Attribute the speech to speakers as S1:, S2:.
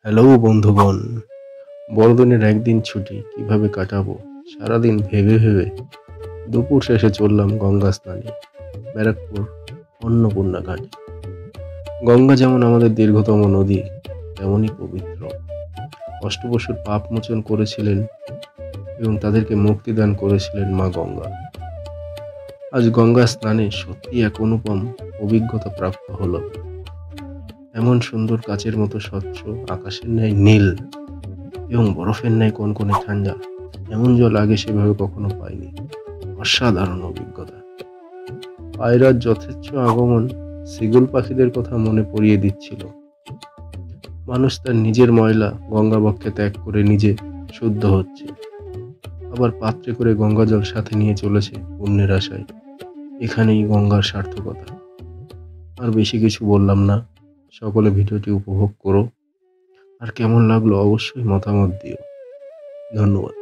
S1: Hello বন্ধুগণ, বড়দিনের একদিন ছুটি কিভাবে কাটাবো সারাদিন ভেবে ভেবে দুপুর শেষে চললাম গঙ্গা স্নানে ব্যারাকপুর অন্নপূর্ণা ঘাটে। গঙ্গা যেমন আমাদের দীর্ঘতম নদী, তেমনই পবিত্র। অষ্টবসুর পাপ মোচন করেছিলেন এবং তাদেরকে মুক্তি দান করেছিলেন মা গঙ্গা। আজ গঙ্গা স্নানে সত্যি এক অনুপম অভিজ্ঞতা প্রাপ্ত হলো। এমন সুন্দর কাচের মতো স্বচ্ছ, আকাশের ন্যায় নীল এবং বরফের ন্যায় কনকনে ঠান্ডা, এমন জল আগে সেভাবে কখনো পাইনি। অসাধারণ অভিজ্ঞতা। পায়রার যথেচ্ছ আগমন সিগুল পাখিদের কথা মনে পড়িয়ে দিচ্ছিল। মানুষ তার নিজের ময়লা গঙ্গা বক্ষে ত্যাগ করে নিজে শুদ্ধ হচ্ছে, আবার পাত্রে করে গঙ্গা জল সাথে নিয়ে চলেছে পুণ্যের আশায়। এখানেই গঙ্গার সার্থকতা। আর বেশি কিছু বললাম না। সকলে ভিডিওটি উপভোগ করো, আর কেমন লাগলো অবশ্যই মতামত দিও। ধন্যবাদ।